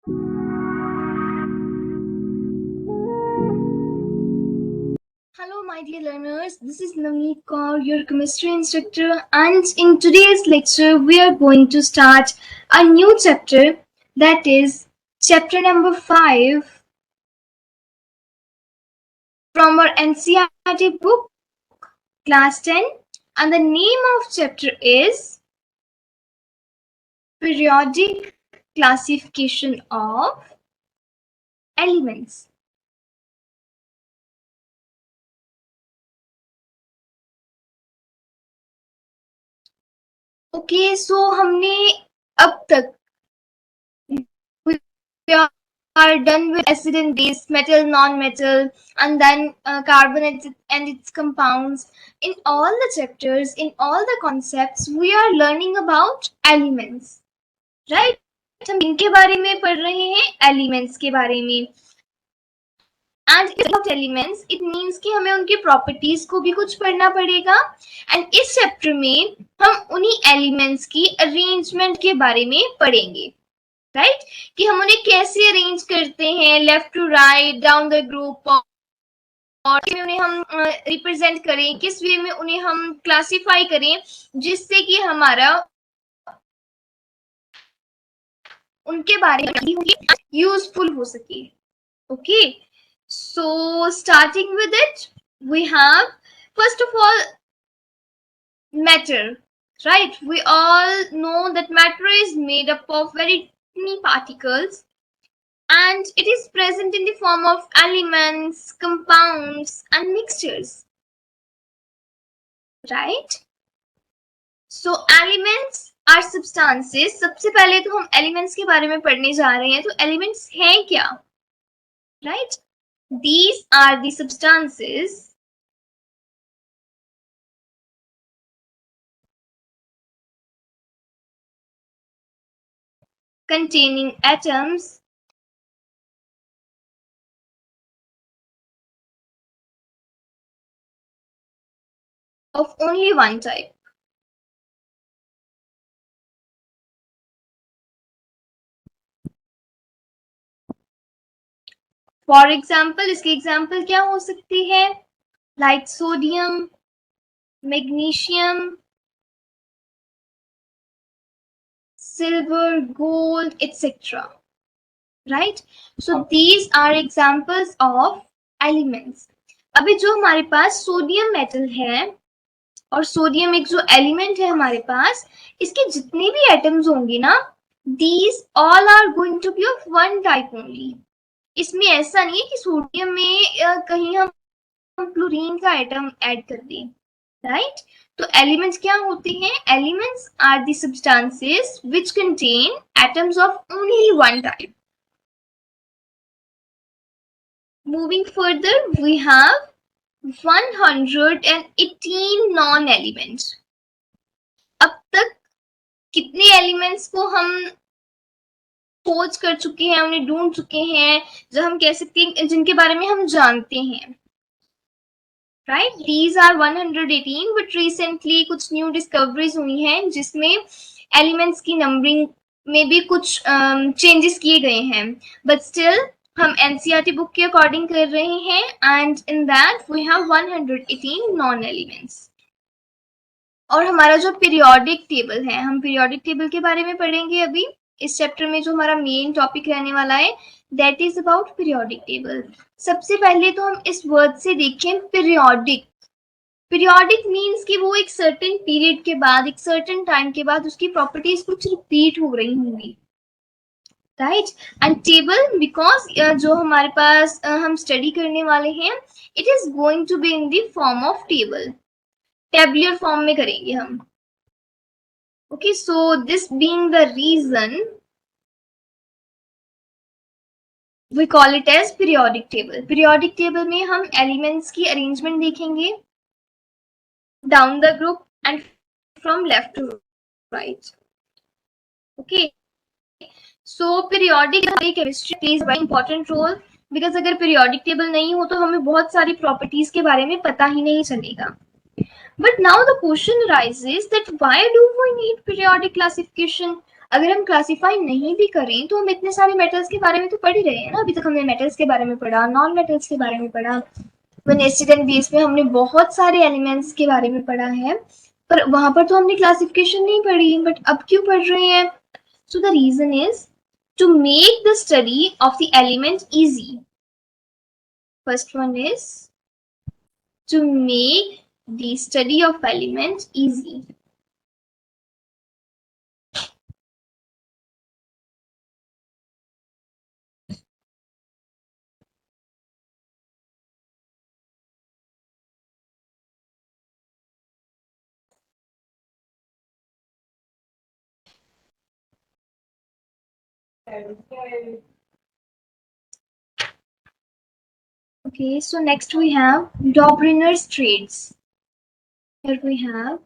Hello, my dear learners. This is Navneet Kaur, your chemistry instructor, and in today's lecture, we are going to start a new chapter, that is chapter number 5 from our NCERT book, class 10, and the name of chapter is Periodic Classification of Elements. Okay so हमने अब तक we are done with acid and base, metal, non-metal, and then carbon and its compounds. In all the chapters, in all the concepts, we are learning about elements, right? हम इनके बारे में पढ़ रहे हैं, elements के बारे में. And about elements, it means कि हमें उनकी properties को भी कुछ पढ़ना पड़ेगा. And इस chapter में हम उन्हीं elements की arrangement के बारे में पढ़ेंगे. राइट कि हम उन्हें कैसे अरेंज करते हैं, left to right, down the group, और उन्हें हम रिप्रेजेंट करें, किस वे में उन्हें हम क्लासिफाई करें जिससे कि हमारा उनके बारे में यूजफुल हो सके. Okay so starting with it we have first of all matter. Right, we all know that matter is made up of very tiny particles and it is present in the form of elements, compounds and mixtures. Right? So elements are substances. सबसे पहले तो हम elements के बारे में पढ़ने जा रहे हैं. तो elements हैं क्या? Right? These are the substances containing atoms of only one type. For example, इसकी example क्या हो सकती है? Like sodium, magnesium, silver, gold, etc. Right? So these are examples of elements. अभी जो हमारे पास सोडियम मेटल है और सोडियम एक जो एलिमेंट है हमारे पास, इसके जितने भी एटम्स होंगे ना, these all are going to be of one type only. इसमें ऐसा नहीं है कि सोडियम में कहीं हम क्लोरीन का एटम ऐड कर दें. राइट? तो एलिमेंट्स क्या होते हैं? Elements are the substances which contain atoms of only one type. Moving further, we have 118 non-elements. अब तक कितने एलिमेंट्स को हम खोज कर चुके हैं, उन्हें ढूंढ चुके हैं, जो हम कह सकते हैं जिनके बारे में हम जानते हैं. Right, these are 118, but recently कुछ न्यू डिस्कवरीज हुई हैं जिसमें एलिमेंट्स की नंबरिंग में भी कुछ चेंजेस किए गए हैं, बट स्टिल हम एनसीईआरटी बुक के अकॉर्डिंग कर रहे हैं. And in that we have 118 non elements. और हमारा जो पीरियोडिक टेबल है, हम पीरियोडिक टेबल के बारे में पढ़ेंगे अभी इस चैप्टर में. जो हमारा मेन टॉपिक रहने वाला है that is about periodic table. सबसे पहले तो हम इस वर्ड से देखें पीरियोडिक. पीरियोडिक मीन्स कि वो एक सर्टेन पीरियड के बाद, एक सर्टेन टाइम के बाद उसकी प्रॉपर्टीज कुछ रिपीट हो रही होंगी. राइट? एंड टेबल बिकॉज जो हमारे पास हम स्टडी करने वाले हैं, it is going to be in the form of table. Tabular form में करेंगे हम. Okay so this being the reason we call it as periodic table. Periodic table में हम elements की arrangement देखेंगे down the group and from left to right. Okay. So periodic chemistry plays a very important role because अगर periodic table नहीं हो तो हमें बहुत सारी properties के बारे में पता ही नहीं चलेगा. But now the question arises that why do we need periodic classification? अगर हम क्लासिफाई नहीं भी करें तो हम इतने सारे मेटल्स के बारे में तो पढ़ ही रहे हैं ना। अभी तक हमने मेटल्स के बारे में पढ़ा, नॉन मेटल्स के बारे में पढ़ा, एसिड एंड बेस में हमने बहुत सारे एलिमेंट्स के बारे में पढ़ा है, पर वहां पर तो हमने क्लासिफिकेशन नहीं पढ़ी। बट अब क्यों पढ़ रहे हैं? So the reason is to make the study of the element easy. First one is to make the study of elements easy. Okay, so next we have Dobrinner's traits. Here we have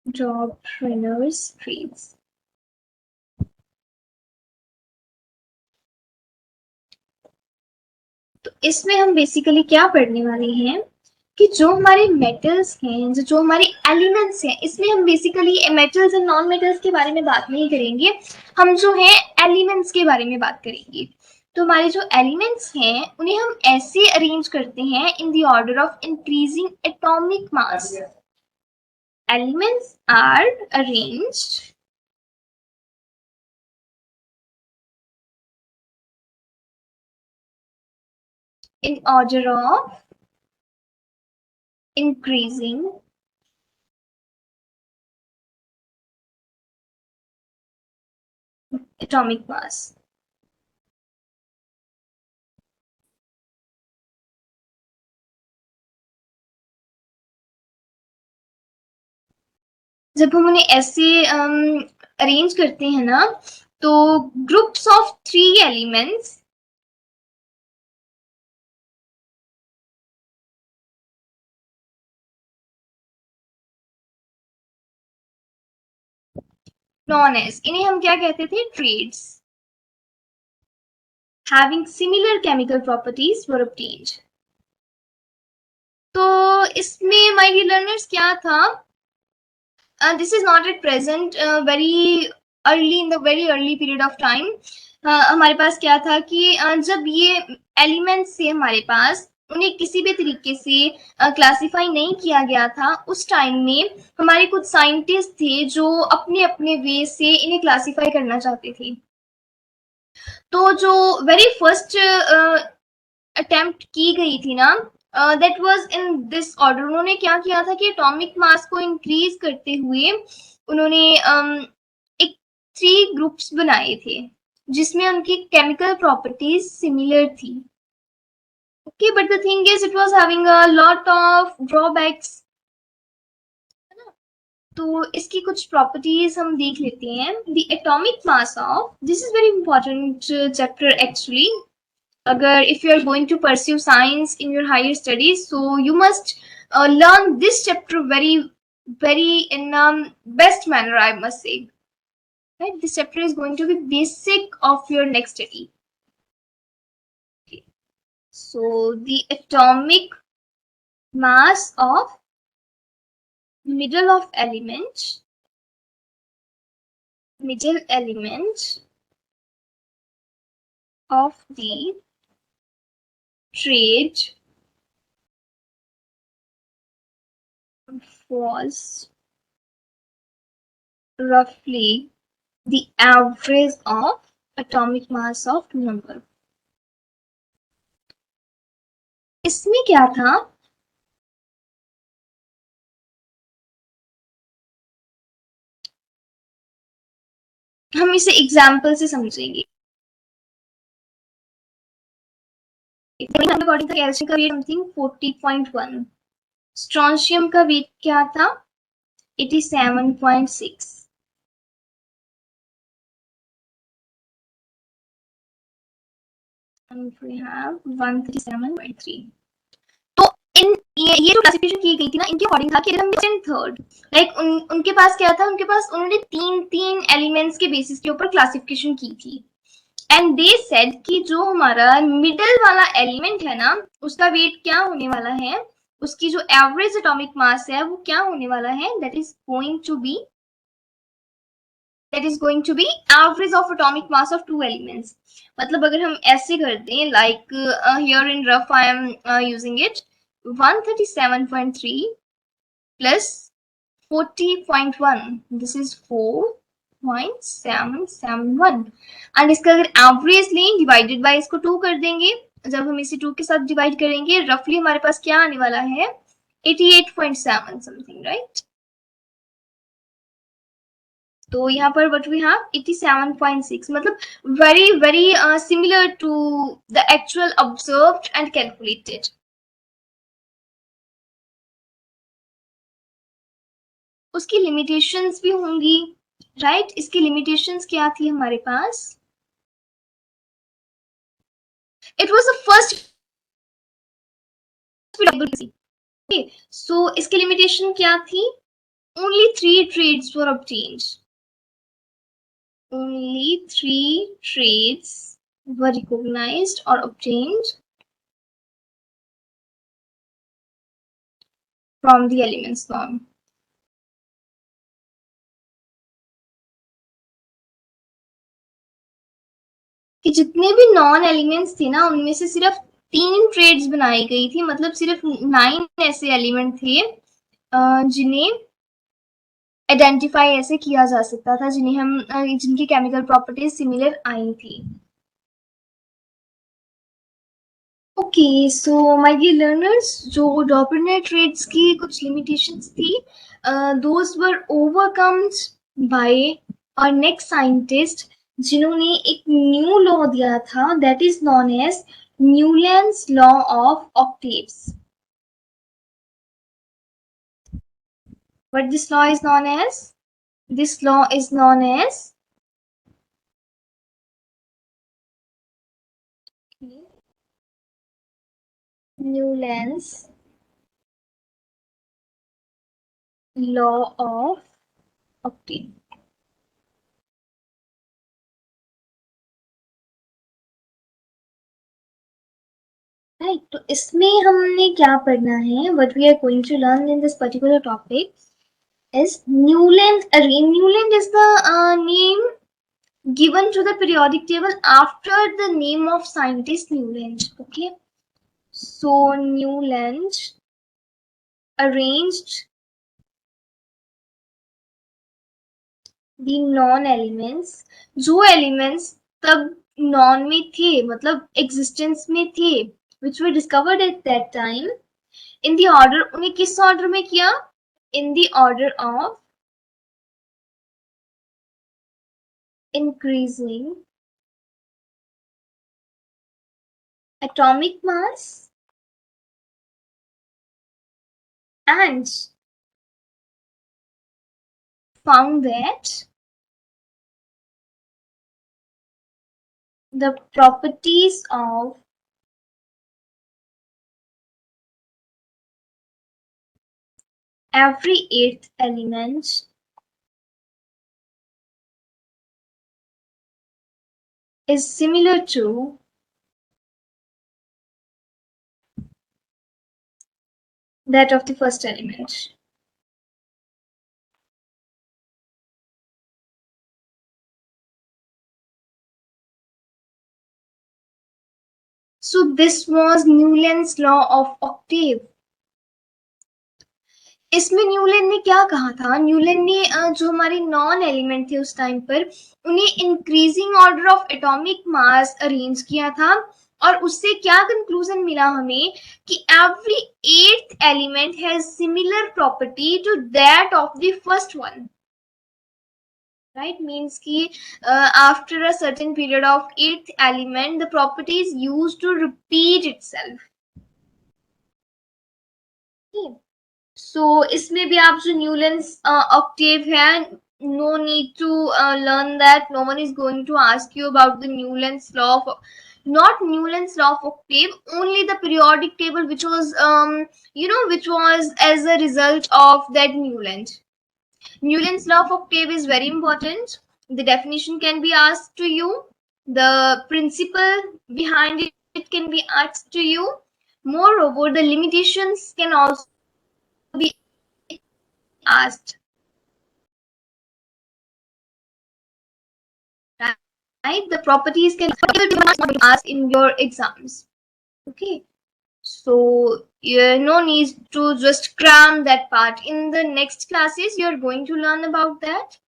Dobrinner's traits. तो इसमें हम basically क्या पढ़ने वाले हैं कि जो हमारे मेटल्स हैं, जो हमारे एलिमेंट्स हैं, इसमें हम basically metals and non metals के बारे में बात नहीं करेंगे, हम जो है एलिमेंट्स के बारे में बात करेंगे. तो हमारे जो एलिमेंट्स हैं उन्हें हम ऐसे अरेंज करते हैं in the order of increasing atomic mass. Elements are arranged in order of increasing atomic mass. जब हम उन्हें ऐसे अरेंज करते हैं ना, तो groups of 3 elements known as, इन्हें हम क्या कहते थे? Triads. Having similar chemical properties were obtained. तो इसमें माय डियर लर्नर्स क्या था? This is not at present very early, in the very early period of time. हमारे पास क्या था कि जब ये एलिमेंट्स थे हमारे पास, उन्हें किसी भी तरीके से क्लासिफाई नहीं किया गया था. उस टाइम में हमारे कुछ साइंटिस्ट थे जो अपने अपने वे से इन्हें क्लासिफाई करना चाहते थे. तो जो वेरी फर्स्ट अटेम्प्ट की गई थी ना, that was in this order. उन्होंने क्या किया था कि एटॉमिक मास को इंक्रीज करते हुए उन्होंने एक 3 ग्रुप्स बनाए थे जिसमें उनकी केमिकल प्रॉपर्टीज सिमिलर थी. Okay, but the thing is it was having a lot of drawbacks. तो इसकी कुछ प्रॉपर्टीज हम देख लेते हैं. The atomic mass of, this is very important chapter actually. अगर if you are going to pursue science in your higher studies, so you must learn this chapter very in best manner, I must say. Right, this chapter is going to be basic of your next study. Okay. So the atomic mass of middle element of the trade was roughly the average of atomic mass of number. इसमें क्या था? हम इसे example से समझेंगे. According to calcium का wait something 40.1. Strontium का wait क्या था? 87.6. and we have 137.3. तो इन ये जो क्लासिफिकेशन की गई थी ना, इनके अकॉर्डिंग था कि हम थर्ड लाइक उनके पास क्या था? उनके पास उन्होंने 3 एलिमेंट्स के बेसिस के ऊपर क्लासिफिकेशन की थी. एंड दे सेड कि जो हमारा मिडल वाला एलिमेंट है ना, उसका वेट क्या होने वाला है? उसकी जो एवरेज एटॉमिक मास है वो क्या होने वाला है? That is going to be that is going to be average of atomic mass of two elements. मतलब अगर हम ऐसे करते हैं, like here in rough I am using it, 137.3 plus 40.1, this is 4.771, and इसका अगर एवरेज लें डिवाइडेड बाय इसको 2 कर देंगे, जब हम इसे 2 के साथ डिवाइड करेंगे रफली हमारे पास क्या आने वाला है, 88.7 समथिंग, राइट। तो यहाँ पर what we have 87.6, मतलब very very similar to the actual observed and calculated. उसकी लिमिटेशंस भी होंगी, राइट। इसकी लिमिटेशंस क्या थी हमारे पास, इट वाज द फर्स्ट, सो इसकी लिमिटेशन क्या थी, only 3 trades were obtained, only 3 trades were recognized or obtained from the elements norm. कि जितने भी नॉन एलिमेंट्स थे ना उनमें से सिर्फ 3 ट्रेड्स बनाई गई थी, मतलब सिर्फ 9 ऐसे एलिमेंट थे जिन्हें आइडेंटिफाई ऐसे किया जा सकता था, जिन्हें हम जिनकी केमिकल प्रॉपर्टीज सिमिलर आई थी। Okay, so my dear learners, जो डॉपलर ट्रेड्स की कुछ लिमिटेशंस थी, those were overcomed by our next scientist, जिन्होंने एक न्यू लॉ दिया था, that is known as Newlands law of octaves. What this law is known as? This law is known as Newland's law of octave. Right, तो इसमें हमने क्या पढ़ना है, what we are going to learn in this particular topic is Newland. Newland is the name given to the periodic table after the name of scientist Newland. Okay, so Newland arranged the non-elements, जो elements तब non में थे, मतलब existence में थे, which were discovered at that time, in the order, उन्हें किस order में किया, in the order of increasing atomic mass and found that the properties of every eighth element is similar to that of the first element. So this was Newland's law of octave. इसमें Newland ने क्या कहा था, Newland ने जो हमारे non element थे उस टाइम पर उन्हें increasing order of atomic mass arrange किया था, और उससे क्या कंक्लूजन मिला हमें कि every eighth element has similar property to that of the first one, right, means ki after a certain period of eighth element the property is used to repeat itself. okay. So इसमें भी आप जो Newlands Octave है, no need to learn that, no one is going to ask you about the Newland's law of, not Newland's law of octave, only the periodic table which was which was as a result of that Newland. Newland's law of octave is very important. The definition can be asked to you, the principle behind it can be asked to you, moreover the limitations can also be asked. right? The properties can be asked in your exams. Okay, so no need to just cram that part. In the next classes, you're going to learn about that.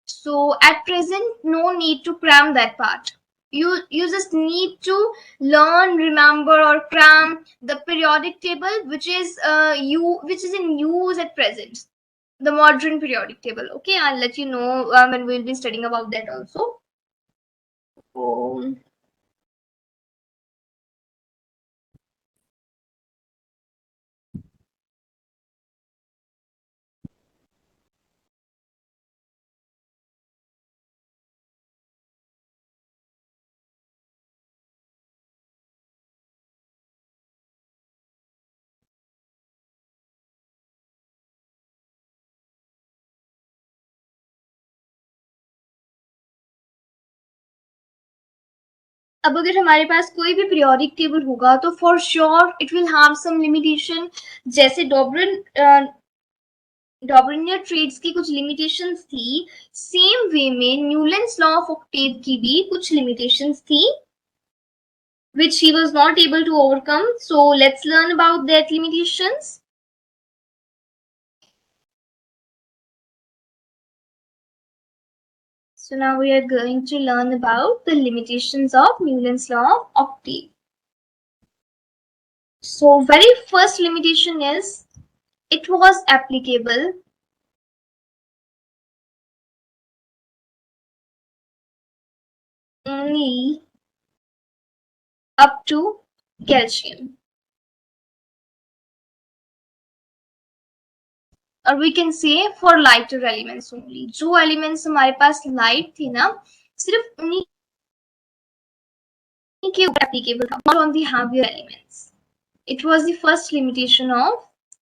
So at present, no need to cram that part. You just need to learn, remember, or cram the periodic table, which is which is in use at present, the modern periodic table. Okay, I'll let you know when we'll be studying about that also. So, अब अगर हमारे पास कोई भी periodic table होगा तो for sure it will have some limitation, जैसे Dobereiner trades की कुछ लिमिटेशंस थी, सेम वे में न्यूलैंड्स लॉ ऑफ ऑक्टेव की भी कुछ लिमिटेशंस थी which he was not able to overcome. So let's learn about that limitations. So now we are going to learn about the limitations of Newton's law of octave. So very first limitation is it was applicable only up to calcium. और we can say for lighter elements only. जो elements हमारे पास light थी ना, सिर्फ उन्हीं के ऊपर applicable था, not on the heavier elements. It was the first limitation of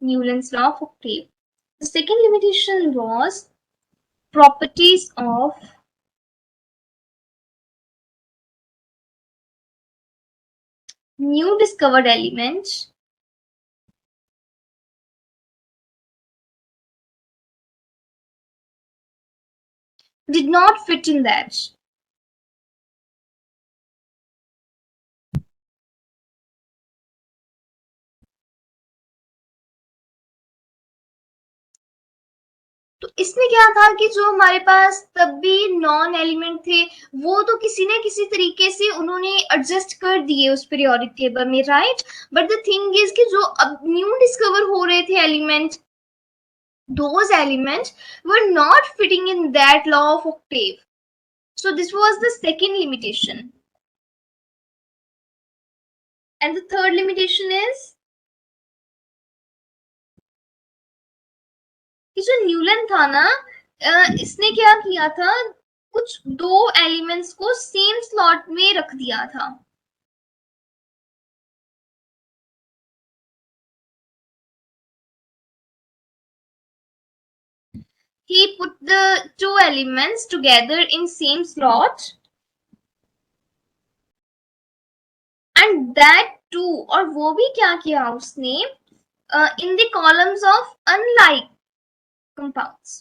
Newton's law of octave. The second limitation was properties of new discovered elements did not fit in that. तो इसमें क्या था कि जो हमारे पास तब भी नॉन एलिमेंट थे वो तो किसी न किसी तरीके से उन्होंने एडजस्ट कर दिए उस पीरियोडिक टेबल में, right? But the thing is कि जो अब न्यू डिस्कवर हो रहे थे element, those elements were not fitting in that law of octave. So this was the second limitation. And the third limitation is कि जो न्यूलन था ना, इसने क्या किया था, कुछ दो एलिमेंट्स को सेम स्लॉट में रख दिया था. He put the two elements together in same slot and that too, और वो भी क्या किया उसने, in the columns of unlike compounds.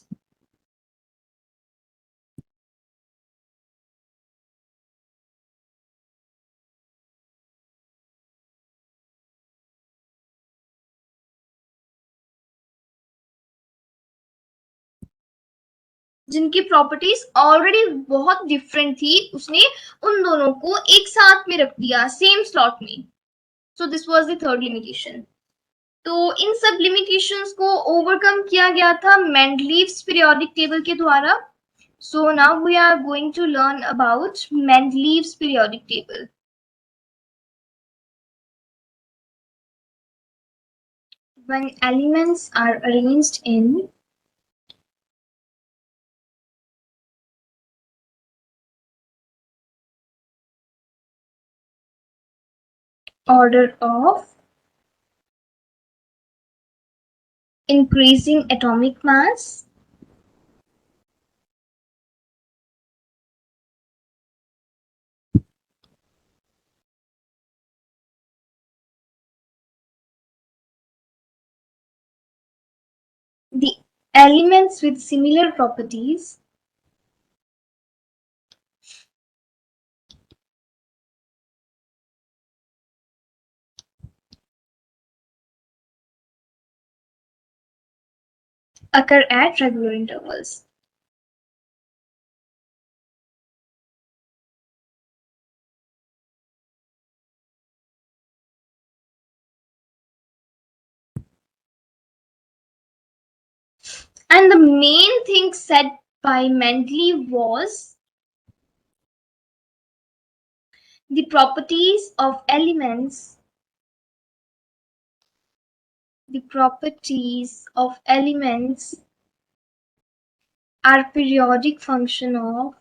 जिनकी प्रॉपर्टीज ऑलरेडी बहुत डिफरेंट थी, उसने उन दोनों को एक साथ में रख दिया सेम स्लॉट में. So this was the third limitation. तो इन सब लिमिटेशंस को ओवरकम किया गया था मेंडलीव्स पीरियोडिक टेबल के द्वारा. So now we are going to learn about Mendeleev's periodic table. When elements are arranged in order of increasing atomic mass, the elements with similar properties occur at regular intervals. And the main thing said by Mendeleev was the properties of elements are periodic function of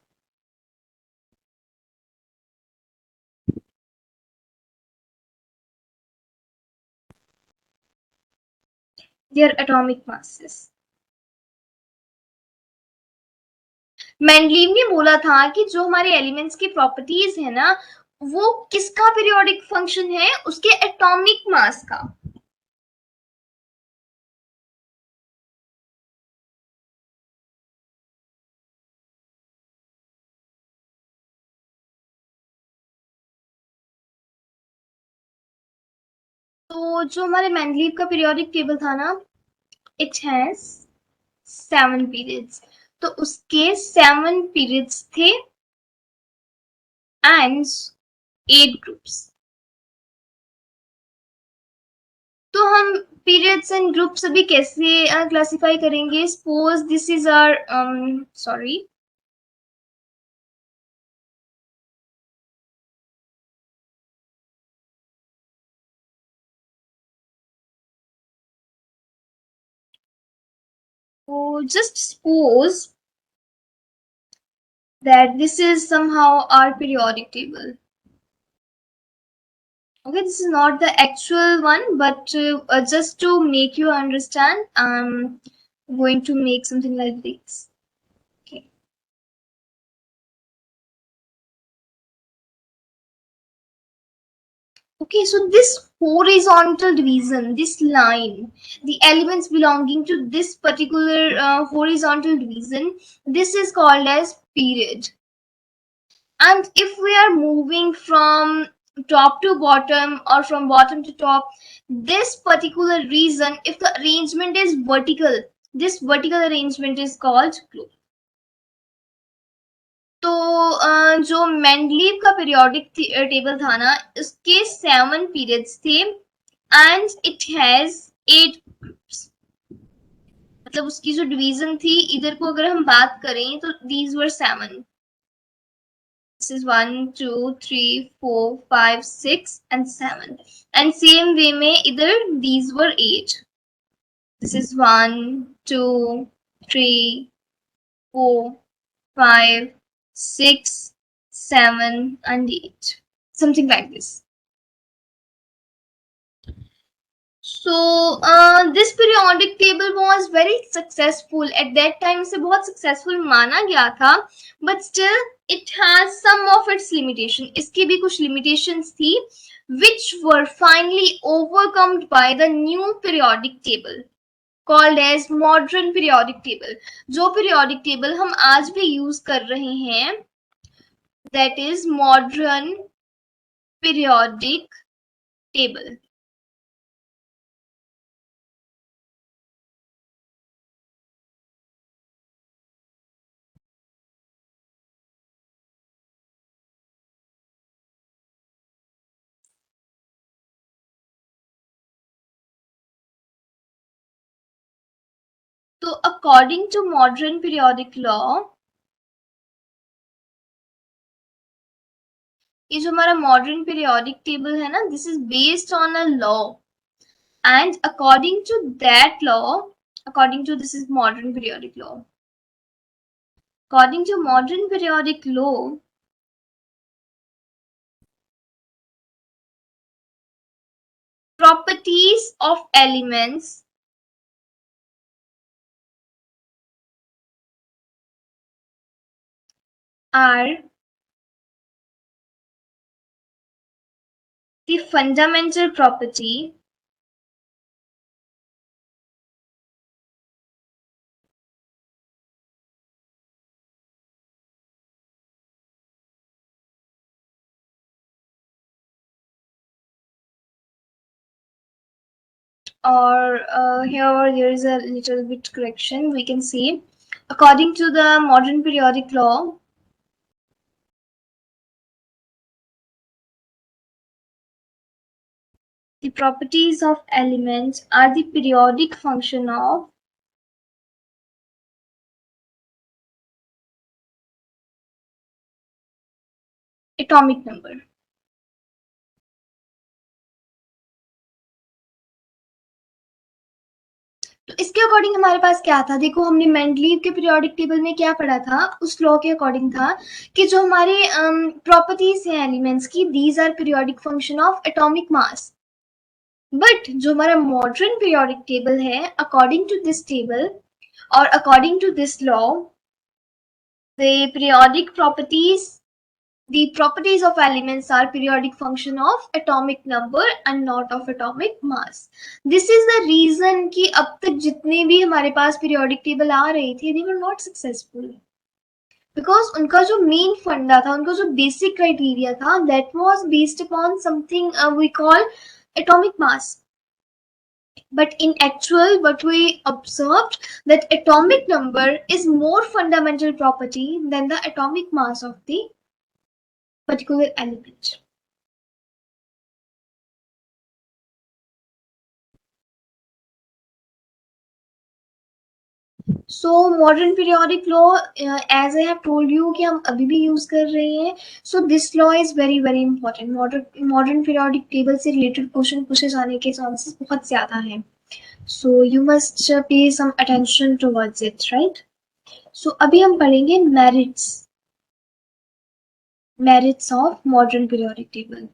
their atomic masses. Mendeleev ने बोला था कि जो हमारे elements की properties है ना, वो किसका पीरियोडिक फंक्शन है? उसके एटॉमिक मास का. तो जो हमारे मेंडलीव का पीरियोडिक टेबल था ना, इट हैज 7 पीरियड्स. तो उसके 7 पीरियड्स थे एंड 8 ग्रुप्स. तो हम पीरियड्स एंड ग्रुप्स अभी कैसे क्लासिफाई करेंगे? Suppose this is our sorry so just suppose that this is somehow our periodic table. Okay, this is not the actual one, but just to make you understand, I'm going to make something like this. Okay. Okay, so this horizontal division, this line, the elements belonging to this particular horizontal division, this is called as period. And if we are moving from top to bottom or from bottom to top, this particular region, if the arrangement is vertical, this vertical arrangement is called group. तो जो Mendeleev का periodic table था ना, इसके 7 periods थे and it has 8 groups. मतलब उसकी जो डिवीजन थी, इधर को अगर हम बात करें तो these were 7. This is 1, 2, 3, 4, 5, 6 and 7. And same way में इधर these were 8. This is 1, 2, 3, 4, 5, 6, 7 and 8. Something like this. So this periodic table was very successful at that time. से बहुत successful माना गया था, but still it has some of its limitation. इसकी भी कुछ limitations थी, which were finally overcome by the new periodic table called as modern periodic table. जो periodic table हम आज भी use कर रहे हैं, that is modern periodic table. So according to modern periodic law, ये जो हमारा मॉडर्न पीरियोडिक टेबल है ना, this is based on a law and according to that law, according to this is modern periodic law, according to modern periodic law, properties of elements are the fundamental property or here there is a little bit correction. We can see, according to the modern periodic law, the properties of elements are the periodic function of atomic number. तो इसके according हमारे पास क्या था, देखो हमने Mendeleev के periodic table में क्या पढ़ा था, उस लॉ के अकॉर्डिंग था कि जो हमारे प्रॉपर्टीज हैं एलिमेंट्स की, these are periodic function of atomic mass. But जो हमारा मॉडर्न पीरियोडिक टेबल है, अकॉर्डिंग टू दिस टेबल और according to this law, the periodic properties, the properties of elements are periodic function of atomic number and not of atomic mass. This is the reason कि अब तक जितने भी हमारे पास periodic table आ रहे थे, they were not successful because उनका जो main फंडा था, उनका जो basic criteria था, that was based upon something we call atomic mass. But in actual, what we observed, that atomic number is more fundamental property than the atomic mass of the particular element. So modern periodic law, as I have told you कि हम अभी भी use कर रहे हैं, so this law is very very important. Modern periodic table से related question पूछे जाने के chances बहुत ज़्यादा हैं, so you must pay some attention towards it, right? So अभी हम पढ़ेंगे merits of modern periodic table.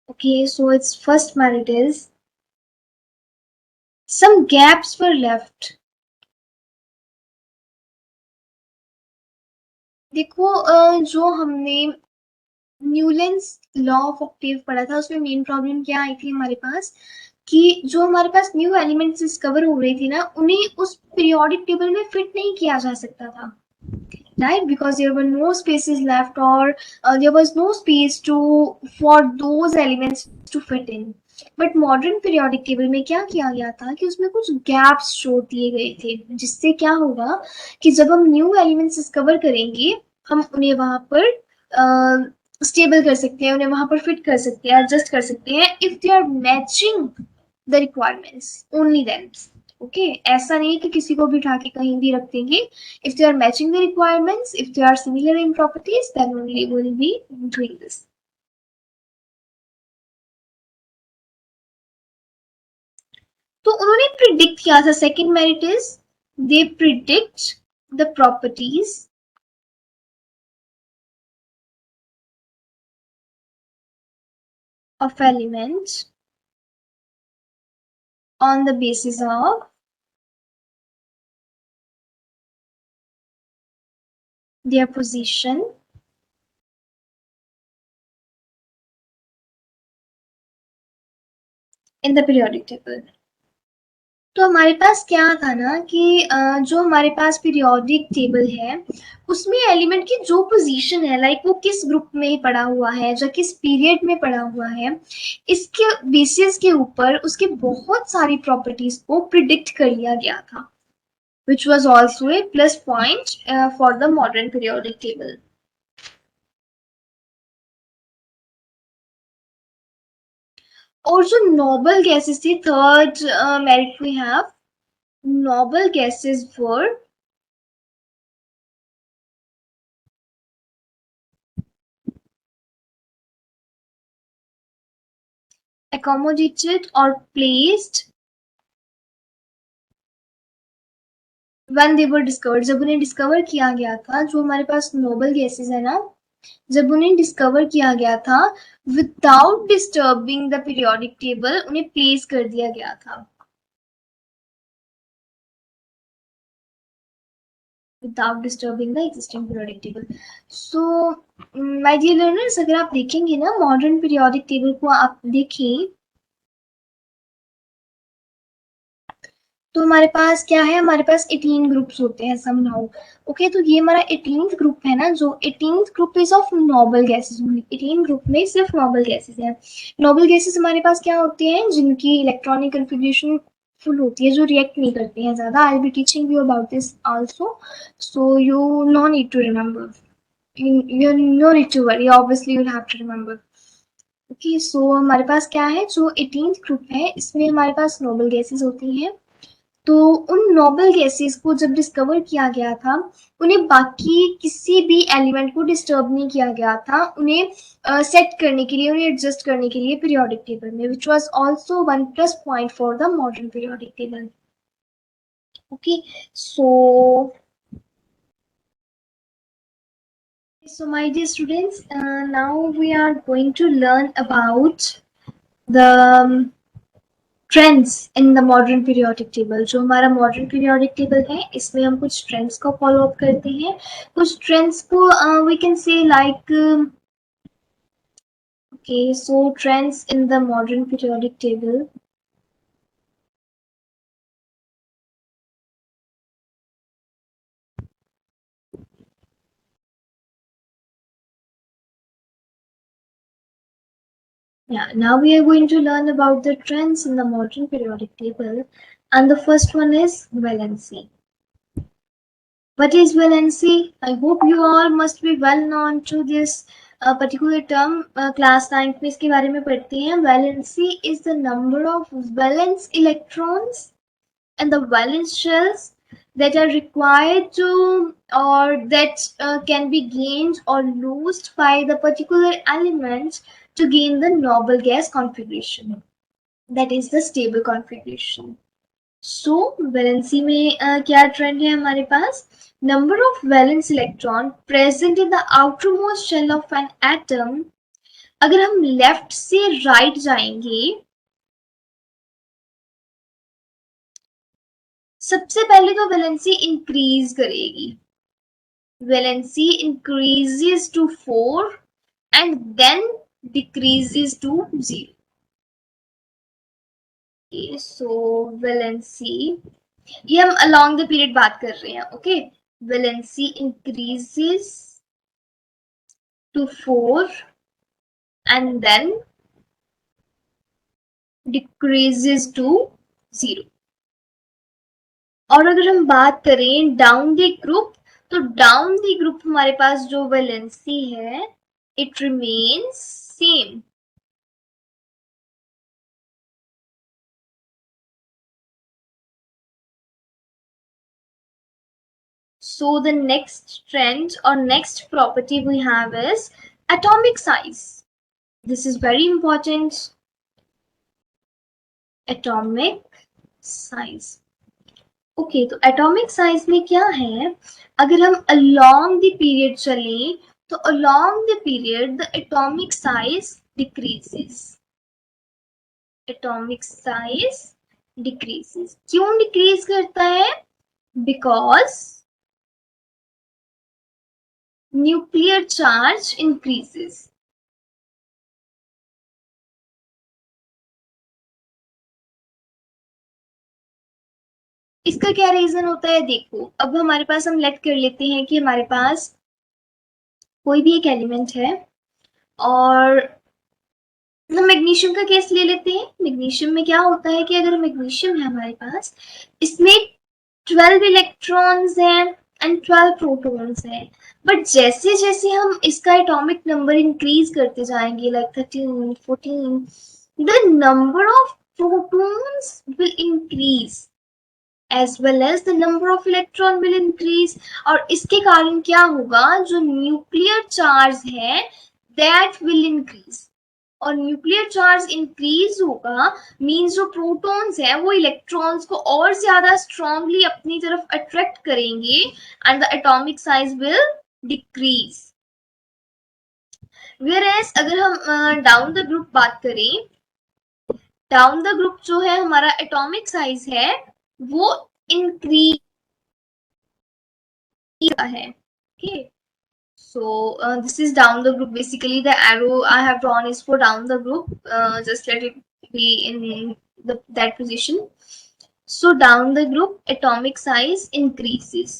Okay, so its first merit is some gaps were left. देखो जो हमने न्यूलैंड्स लॉ ऑफ ऑक्टेव पढ़ा था, उसमें मेन प्रॉब्लम क्या आई थी हमारे पास, कि जो हमारे पास न्यू एलिमेंट्स डिस्कवर हो रही थी ना, उन्हें उस पीरियोडिक टेबल में फिट नहीं किया जा सकता था, right? Because there were no spaces left, or there was no space to for those elements to fit in. But modern periodic table में क्या किया गया था कि उसमें कुछ गैप्स छोड़ दिए गए थे, जिससे क्या होगा कि जब हम न्यू एलिमेंट्स डिस्कवर करेंगे, हम उन्हें वहां पर स्टेबल कर सकते हैं, उन्हें वहां पर फिट कर सकते हैं, एडजस्ट कर सकते हैं, if they are matching the requirements, only then. Okay, ऐसा नहीं कि किसी को भी उठा के कहीं भी रख देंगे। If they are matching the requirements, if they are similar in properties, then only we will be doing this. तो उन्होंने प्रिडिक्ट किया था, second merit is they predict the properties of elements on the basis of their position in the periodic table. तो हमारे पास क्या था ना कि जो हमारे पास पीरियोडिक टेबल है, उसमें एलिमेंट की जो पोजीशन है, लाइक वो किस ग्रुप में पड़ा हुआ है, जो किस पीरियड में पड़ा हुआ है, इसके बेसिस के ऊपर उसके बहुत सारी प्रॉपर्टीज को प्रिडिक्ट कर लिया गया था, which was also a plus point for the modern periodic table. और जो नोबल गैसेस थी, third merit we have, noble gases were accommodated or placed when they were discovered. जब उन्हें डिस्कवर किया गया था, जो हमारे पास नोबल गैसेस है ना, जब उन्हें डिस्कवर किया गया था, without disturbing the periodic table उन्हें प्लेस कर दिया गया था, without disturbing the existing periodic table. So my dear learners, अगर आप देखेंगे ना मॉडर्न पीरियोडिक टेबल को, आप देखें तो हमारे पास क्या है, हमारे पास 18 ग्रुप्स होते हैं समहाउ। ओके, तो ये हमारा 18th ग्रुप है ना, जो 18th group is of noble gases only. 18 group में सिर्फ नोबल गैसेस हैं। नोबल गैसेस हमारे पास क्या होते हैं, जिनकी इलेक्ट्रॉनिक कन्फिग्रेशन फुल होती है, जो रिएक्ट नहीं करते हैं ज्यादा। I will be teaching you about this also, so you no need to remember, you no need to worry, obviously you'll have to remember. Okay, so हमारे पास क्या है, जो 18th ग्रुप है इसमें हमारे पास नोबल गैसेस होती हैं। तो उन नोबल गैसेस को जब डिस्कवर किया गया था, उन्हें बाकी किसी भी एलिमेंट को डिस्टर्ब नहीं किया गया था, उन्हें सेट करने के लिए, उन्हें एडजस्ट करने के लिए पीरियोडिक टेबल में, which was also one plus point for the modern periodic table. Okay, so my dear students, now we are going to learn about the trends in the modern periodic table. जो हमारा modern periodic table है, इसमें हम कुछ trends को follow up करते हैं। कुछ ट्रेंड्स को we can say like, okay, so trends in the modern periodic table. Yeah, now we are going to learn about the trends in the modern periodic table, and the first one is valency. What is valency? I hope you all must be well known to this particular term. Class 9th में इसके बारे में पढ़ते हैं. Valency is the number of valence electrons and the valence shells that are required to, or that can be gained or lost by the particular element to gain the noble gas configuration. That is the stable configuration. So valency में क्या trend है हमारे पास, number of valence electron present in the outermost shell of an atom. अगर हम left से right जाएंगे, सबसे पहले तो वैलेंसी इंक्रीज करेगी, valency increases to 4 and then decreases to 0। So valency, ये हम अलोंग द पीरियड बात कर रहे हैं। Okay, valency increases to 4 and then decreases to 0। और अगर हम बात करें डाउन द ग्रुप, तो डाउन द ग्रुप हमारे पास जो वैलेंसी है, it remains same. So the next trend or next property we have is atomic size. This is very important. Atomic size. Okay, तो एटॉमिक साइज में क्या है, अगर हम अलोंग द पीरियड चलें, तो along the period the atomic size decreases. Atomic size decreases, क्यों decrease करता है, बिकॉज न्यूक्लियर चार्ज इंक्रीजेस। इसका क्या रीजन होता है, देखो अब हमारे पास, हम लेट कर लेते हैं कि हमारे पास कोई भी एक एलिमेंट है, और हम मैग्नीशियम का केस ले लेते हैं। मैग्नीशियम में क्या होता है कि अगर मैग्नीशियम है हमारे पास, इसमें 12 इलेक्ट्रॉन्स हैं एंड 12 प्रोटॉन्स हैं, बट जैसे जैसे हम इसका एटॉमिक नंबर इंक्रीज करते जाएंगे, like 13, 14, the number of protons will increase as well as the number of electron will increase। और इसके कारण क्या होगा, जो न्यूक्लियर चार्ज है that will increase, और न्यूक्लियर चार्ज इंक्रीज होगा मींस जो प्रोटॉन्स है वो इलेक्ट्रॉन्स को और ज्यादा स्ट्रांगली अपनी तरफ अट्रैक्ट करेंगे and the atomic size will decrease. Whereas अगर हम डाउन द ग्रुप बात करें, डाउन द ग्रुप जो है हमारा एटॉमिक साइज है वो इंक्रीज है। Okay, so this is down the group, basically the arrow I have drawn is for down the group, just let it be in that position। So down the group, atomic size increases.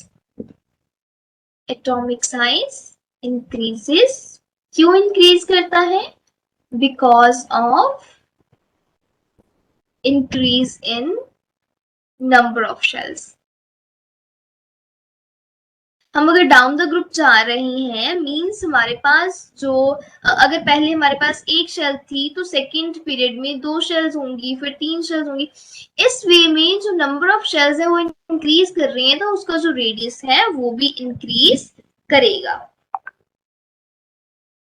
Atomic size increases. क्यों increase करता है? Because of increase in number of shells. हम अगर down the group जा रहे हैं means हमारे पास जो अगर पहले हमारे पास एक शेल थी तो सेकेंड पीरियड में 2 शेल्स होंगी, फिर 3 शेल्स होंगी. इस वे में जो नंबर ऑफ शेल्स है वो इंक्रीज कर रही है तो उसका जो रेडियस है वो भी इंक्रीज करेगा.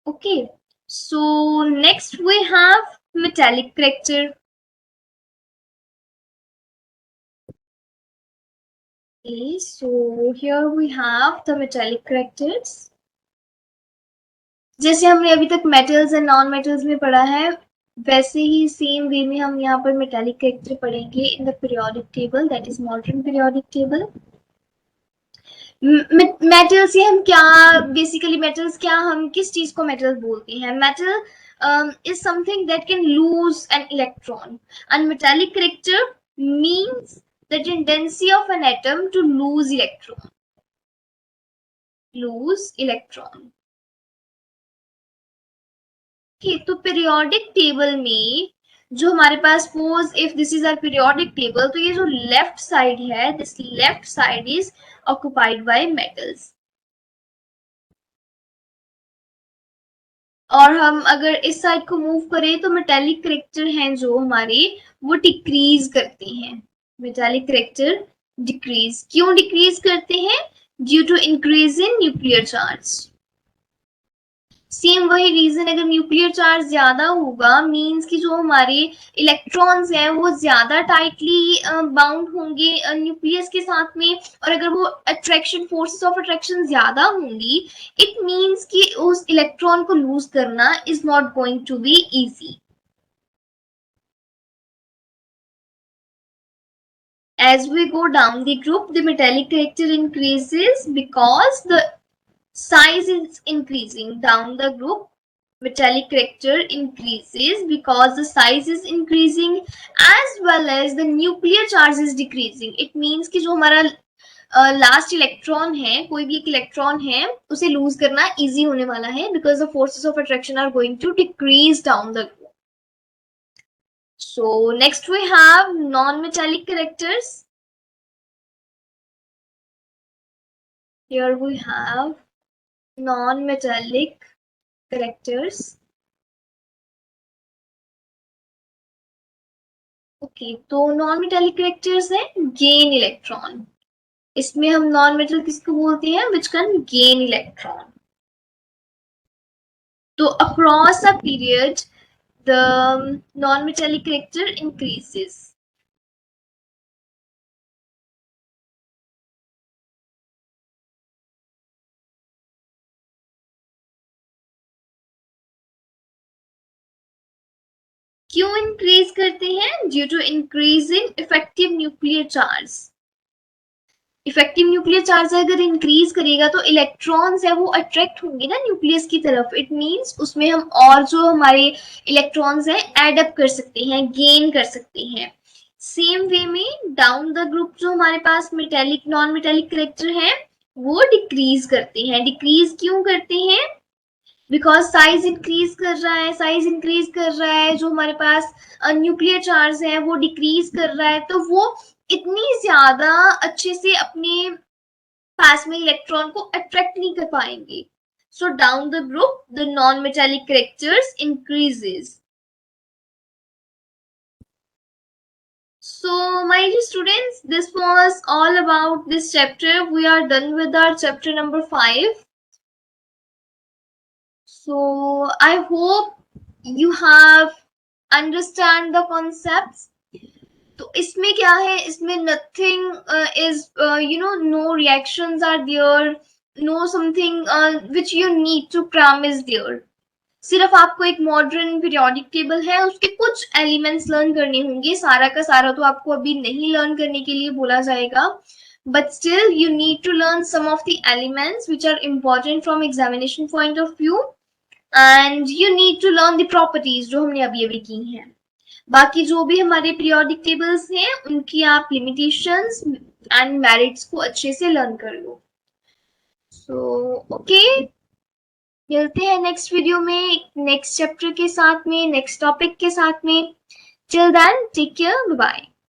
Okay, so next we have metallic character. Okay, so here we have the metallic characters. जैसे हमने अभी तक मेटल्स एंड नॉन मेटल्स में पढ़ा है वैसे ही सेम वे में हम यहाँ पर मेटालिक कैरेक्टर पढ़ेंगे in the periodic table, that is modern periodic table. Metals ये हम क्या बेसिकली मेटल्स क्या हम किस चीज को मेटल बोलते हैं? Metal is something that can lose an electron and metallic character means the tendency of an atom to lose electron. Okay, तो periodic table में जो हमारे पास suppose if this is our periodic table तो ये जो left side है this left side is occupied by metals. और हम अगर इस साइड को मूव करें तो मेटालिक कैरेक्टर हैं जो हमारे वो डिक्रीज करते हैं. Metallic character decreases. क्यों डिक्रीज करते हैं? Due to increase in nuclear charge. Same वही रीजन, अगर न्यूक्लियर चार्ज ज्यादा होगा मींस कि जो हमारे इलेक्ट्रॉन्स हैं वो ज्यादा टाइटली बाउंड होंगे न्यूक्लियस के साथ में, और अगर वो अट्रैक्शन फोर्सेस ऑफ अट्रैक्शन ज्यादा होंगी इट मींस कि उस इलेक्ट्रॉन को लूज करना is not going to be easy. As we go down the group, the metallic character increases because the size is increasing. Down the group, metallic character increases because the size is increasing as well as the nuclear charge is decreasing. It means कि जो हमारा last electron है, कोई भी एक electron है उसे loose करना इजी होने वाला है because the forces of attraction are going to decrease down the group. So next we have non-metallic characters. Here we have non-metallic characters. Okay, तो non-metallic characters है gain electron. इसमें हम non-metal किसको बोलते हैं? Which can gain electron. तो across a period the non-metallic character increases. क्यों increase करते हैं? Due to increase in effective nuclear charge. Effective nuclear charge अगर इंक्रीज करेगा तो इलेक्ट्रॉन्स है वो अट्रैक्ट होंगे ना न्यूक्लियस की तरफ. इट मींस उसमें हम और जो हमारे इलेक्ट्रॉन्स हैं एड अप कर सकते हैं, गेन कर सकते हैं. सेम वे में डाउन द ग्रुप जो हमारे पास मेटालिक नॉन मेटालिक कैरेक्टर है वो डिक्रीज करते हैं. डिक्रीज क्यों करते हैं? बिकॉज साइज इंक्रीज कर रहा है. साइज इंक्रीज कर रहा है जो हमारे पास न्यूक्लियर चार्ज है वो डिक्रीज कर रहा है तो वो इतनी ज्यादा अच्छे से अपने पास में इलेक्ट्रॉन को अट्रैक्ट नहीं कर पाएंगे. So down the group the non metallic characters increases. So my dear students, this was all about this chapter. We are done with our chapter number 5. So I hope you have understand the concepts. तो इसमें क्या है? इसमें nothing is no reactions are there, no something which you need to cram is there. सिर्फ आपको एक modern periodic table है उसके कुछ एलिमेंट्स लर्न करने होंगे. सारा का सारा तो आपको अभी नहीं लर्न करने के लिए बोला जाएगा, but still you need to learn some of the elements which are important from examination point of view, and you need to learn the properties जो हमने अभी अभी की हैं. बाकी जो भी हमारे पीरियोडिक टेबल्स हैं उनकी आप लिमिटेशंस एंड मेरिट्स को अच्छे से लर्न कर लो। सो ओके, मिलते हैं नेक्स्ट वीडियो में नेक्स्ट चैप्टर के साथ में, नेक्स्ट टॉपिक के साथ में। Till then take care, bye bye.